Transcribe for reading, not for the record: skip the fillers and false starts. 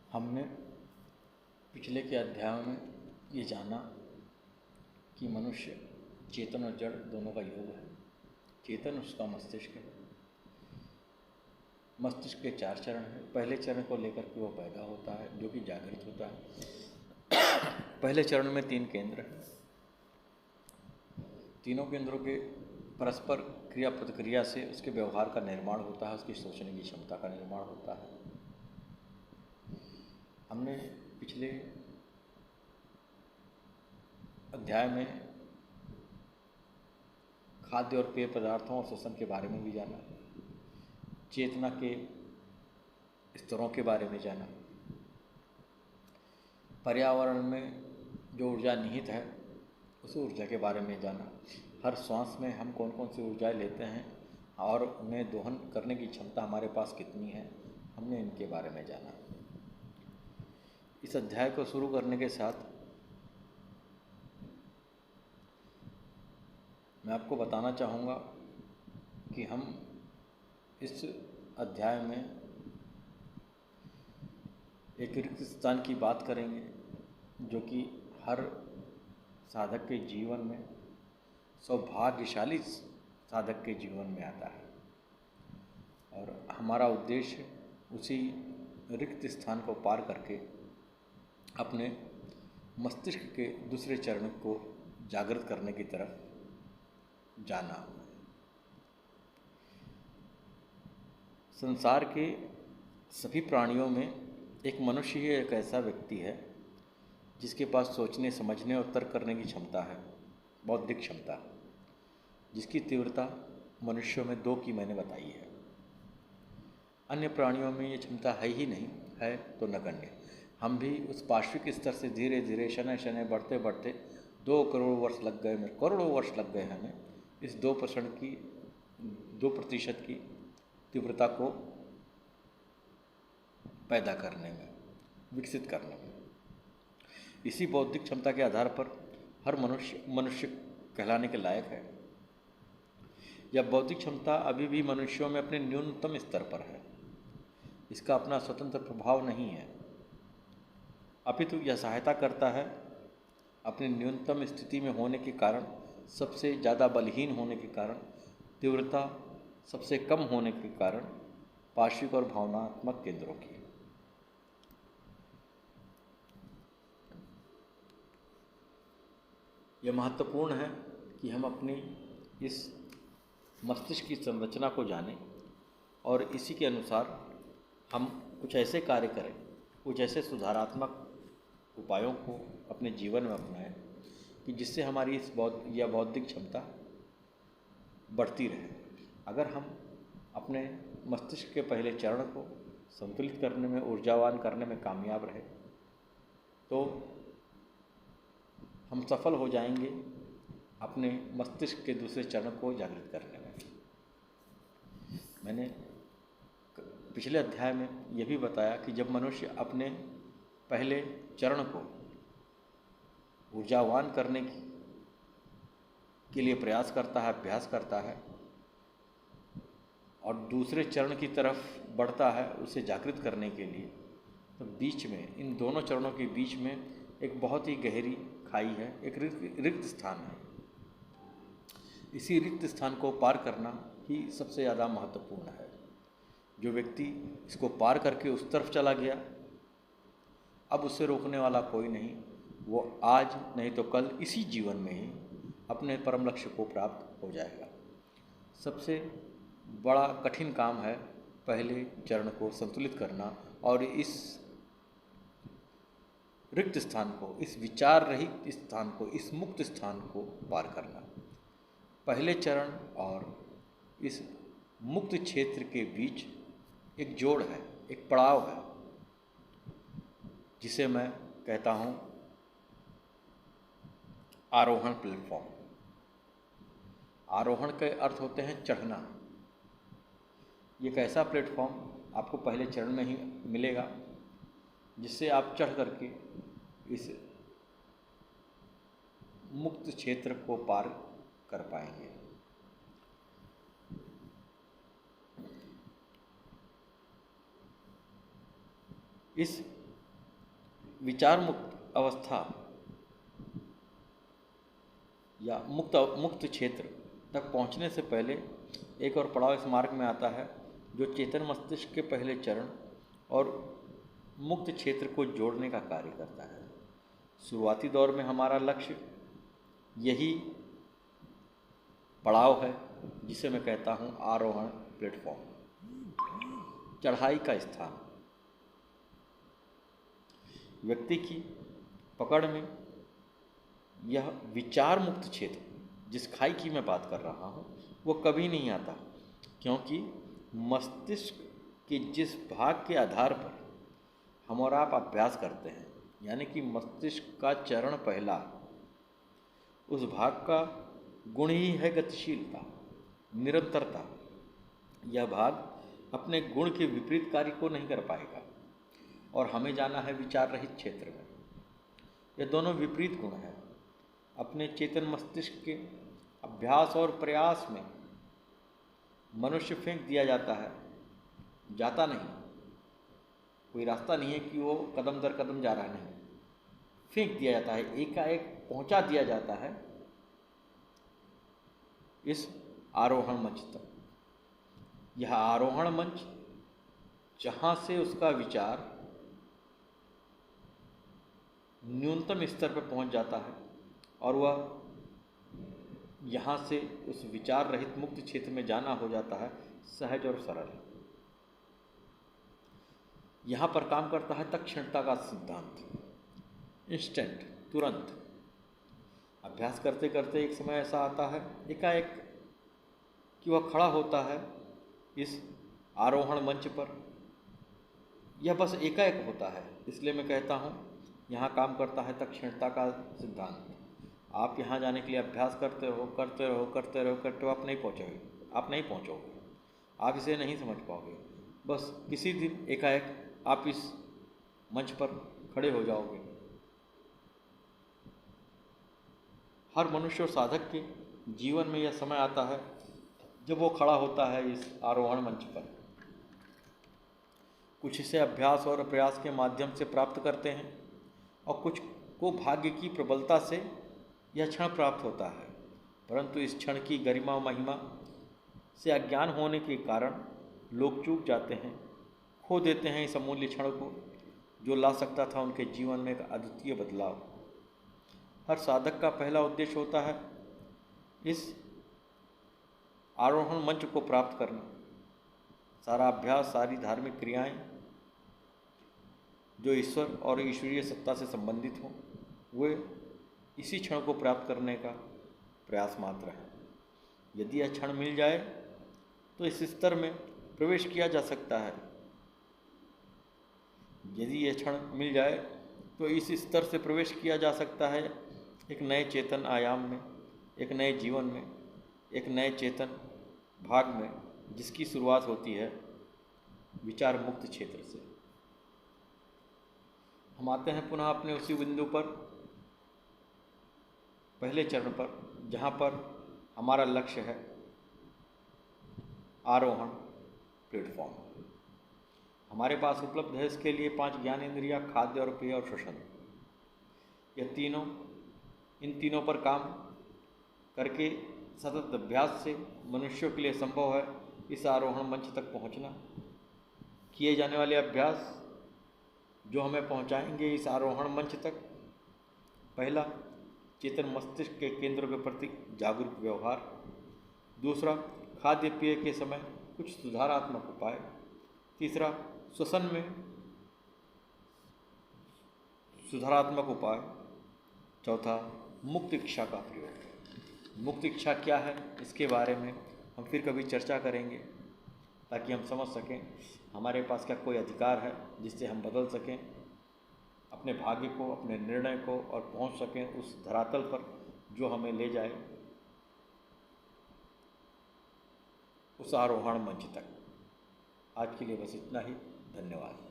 हमने पिछले के अध्यायों में ये जाना कि मनुष्य चेतन और जड़ दोनों का योग है। चेतन उसका मस्तिष्क है। मस्तिष्क के 4 चरण हैं। पहले चरण को लेकर के वो पैदा होता है, जो कि जागृत होता है। पहले चरण में 3 केंद्र हैं। तीनों केंद्रों के परस्पर क्रिया प्रतिक्रिया से उसके व्यवहार का निर्माण होता है, उसकी सोचने की क्षमता का निर्माण होता है। हमने पिछले अध्याय में खाद्य और पेय पदार्थों और श्वसन के बारे में भी जाना, चेतना के स्तरों के बारे में जाना, पर्यावरण में जो ऊर्जा निहित है उस ऊर्जा के बारे में जाना, हर श्वास में हम कौन कौन सी ऊर्जाएं लेते हैं और उन्हें दोहन करने की क्षमता हमारे पास कितनी है, हमने इनके बारे में जाना। इस अध्याय को शुरू करने के साथ मैं आपको बताना चाहूँगा कि हम इस अध्याय में एक रिक्त स्थान की बात करेंगे, जो कि हर साधक के जीवन में, सौभाग्यशाली साधक के जीवन में आता है। और हमारा उद्देश्य उसी रिक्त स्थान को पार करके अपने मस्तिष्क के दूसरे चरण को जागृत करने की तरफ जाना। संसार के सभी प्राणियों में एक मनुष्य ही एक ऐसा व्यक्ति है जिसके पास सोचने, समझने और तर्क करने की क्षमता है, बौद्धिक क्षमता, जिसकी तीव्रता मनुष्यों में 2 की मैंने बताई है। अन्य प्राणियों में ये क्षमता है ही नहीं, है तो नगण्य। हम भी उस पार्श्विक स्तर से धीरे धीरे शनै शनै बढ़ते बढ़ते 2 करोड़ वर्ष लग गए, करोड़ों वर्ष लग गए हमें इस 2% की तीव्रता को पैदा करने में, विकसित करने में। इसी बौद्धिक क्षमता के आधार पर हर मनुष्य कहलाने के लायक है। यह बौद्धिक क्षमता अभी भी मनुष्यों में अपने न्यूनतम स्तर पर है। इसका अपना स्वतंत्र प्रभाव नहीं है, अपितु यह सहायता करता है अपनी न्यूनतम स्थिति में होने के कारण, सबसे ज़्यादा बलहीन होने के कारण, तीव्रता सबसे कम होने के कारण पार्श्विक और भावनात्मक केंद्रों की। यह महत्वपूर्ण है कि हम अपनी इस मस्तिष्क की संरचना को जानें और इसी के अनुसार हम कुछ ऐसे कार्य करें, कुछ ऐसे सुधारात्मक उपायों को अपने जीवन में अपनाएं कि जिससे हमारी इस बौद्धिक क्षमता बढ़ती रहे। अगर हम अपने मस्तिष्क के पहले चरण को संतुलित करने में, ऊर्जावान करने में कामयाब रहे तो हम सफल हो जाएंगे अपने मस्तिष्क के दूसरे चरण को जागृत करने में। मैंने पिछले अध्याय में यह भी बताया कि जब मनुष्य अपने पहले चरण को ऊर्जावान करने के लिए प्रयास करता है, अभ्यास करता है और दूसरे चरण की तरफ बढ़ता है उसे जागृत करने के लिए, तो बीच में, इन दोनों चरणों के बीच में एक बहुत ही गहरी खाई है, एक रिक्त स्थान है। इसी रिक्त स्थान को पार करना ही सबसे ज़्यादा महत्वपूर्ण है। जो व्यक्ति इसको पार करके उस तरफ चला गया, अब उससे रोकने वाला कोई नहीं। वो आज नहीं तो कल इसी जीवन में ही अपने परम लक्ष्य को प्राप्त हो जाएगा। सबसे बड़ा कठिन काम है पहले चरण को संतुलित करना और इस रिक्त स्थान को, इस विचार रहित स्थान को, इस मुक्त स्थान को पार करना। पहले चरण और इस मुक्त क्षेत्र के बीच एक जोड़ है, एक पड़ाव है, जिसे मैं कहता हूँ आरोहण प्लेटफॉर्म। आरोहण के अर्थ होते हैं चढ़ना। ये एक ऐसा प्लेटफॉर्म आपको पहले चरण में ही मिलेगा जिससे आप चढ़ करके इस मुक्त क्षेत्र को पार कर पाएंगे। इस विचार मुक्त अवस्था या मुक्त क्षेत्र तक पहुंचने से पहले एक और पड़ाव इस मार्ग में आता है, जो चेतन मस्तिष्क के पहले चरण और मुक्त क्षेत्र को जोड़ने का कार्य करता है। शुरुआती दौर में हमारा लक्ष्य यही पड़ाव है, जिसे मैं कहता हूँ आरोहण प्लेटफॉर्म, चढ़ाई का स्थान। व्यक्ति की पकड़ में यह विचार मुक्त क्षेत्र, जिस खाई की मैं बात कर रहा हूँ, वो कभी नहीं आता, क्योंकि मस्तिष्क के जिस भाग के आधार पर हम और आप अभ्यास करते हैं, यानी कि मस्तिष्क का चरण पहला, उस भाग का गुण ही है गतिशीलता, निरंतरता। यह भाग अपने गुण के विपरीत कार्य को नहीं कर पाएगा और हमें जाना है विचार रहित क्षेत्र में। ये दोनों विपरीत गुण हैं। अपने चेतन मस्तिष्क के अभ्यास और प्रयास में मनुष्य फेंक दिया जाता है, जाता नहीं, कोई रास्ता नहीं है कि वो कदम दर कदम जा रहा है, नहीं, फेंक दिया जाता है, एकाएक पहुंचा दिया जाता है इस आरोहण मंच तक। यह आरोहण मंच जहाँ से उसका विचार न्यूनतम स्तर पर पहुंच जाता है और वह यहाँ से उस विचार रहित मुक्त क्षेत्र में जाना हो जाता है सहज और सरल। यहाँ पर काम करता है तत्क्षणता का सिद्धांत, इंस्टेंट, तुरंत। अभ्यास करते करते एक समय ऐसा आता है एकाएक कि वह खड़ा होता है इस आरोहण मंच पर। यह बस एकाएक होता है, इसलिए मैं कहता हूँ यहाँ काम करता है तत्क्षणता का सिद्धांत। आप यहाँ जाने के लिए अभ्यास करते रहो, आप नहीं पहुँचोगे, आप इसे नहीं समझ पाओगे। बस किसी दिन एकाएक आप इस मंच पर खड़े हो जाओगे। हर मनुष्य और साधक के जीवन में यह समय आता है जब वो खड़ा होता है इस आरोहण मंच पर। कुछ इसे अभ्यास और प्रयास के माध्यम से प्राप्त करते हैं और कुछ को भाग्य की प्रबलता से यह क्षण प्राप्त होता है, परंतु इस क्षण की गरिमा महिमा से अज्ञान होने के कारण लोग चूक जाते हैं, खो देते हैं इस अमूल्य क्षण को, जो ला सकता था उनके जीवन में एक अद्वितीय बदलाव। हर साधक का पहला उद्देश्य होता है इस आरोहण मंच को प्राप्त करना। सारा अभ्यास, सारी धार्मिक क्रियाएं जो ईश्वर और ईश्वरीय सत्ता से संबंधित हों, वे इसी क्षण को प्राप्त करने का प्रयास मात्र है। यदि यह क्षण मिल जाए तो इस स्तर में प्रवेश किया जा सकता है। यदि यह क्षण मिल जाए तो इस स्तर से प्रवेश किया जा सकता है एक नए चेतन आयाम में, एक नए जीवन में, एक नए चेतन भाग में, जिसकी शुरुआत होती है विचार मुक्त क्षेत्र से। हम आते हैं पुनः अपने उसी बिंदु पर, पहले चरण पर, जहाँ पर हमारा लक्ष्य है आरोहण प्लेटफॉर्म। हमारे पास उपलब्ध है इसके लिए 5 ज्ञानेंद्रियाँ, खाद्य और पेय और श्वसन। यह तीनों, इन तीनों पर काम करके सतत अभ्यास से मनुष्यों के लिए संभव है इस आरोहण मंच तक पहुंचना। किए जाने वाले अभ्यास जो हमें पहुंचाएंगे इस आरोहण मंच तक: पहला, चेतन मस्तिष्क के केंद्र के प्रति जागरूक व्यवहार। दूसरा, खाद्य पेय के समय कुछ सुधारात्मक उपाय। तीसरा, श्वसन में सुधारात्मक उपाय। चौथा, मुक्त इच्छा का प्रयोग। मुक्त इच्छा क्या है, इसके बारे में हम फिर कभी चर्चा करेंगे, ताकि हम समझ सकें हमारे पास क्या कोई अधिकार है जिससे हम बदल सकें अपने भाग्य को, अपने निर्णय को, और पहुंच सकें उस धरातल पर जो हमें ले जाए उस आरोहण मंच तक। आज के लिए बस इतना ही। धन्यवाद।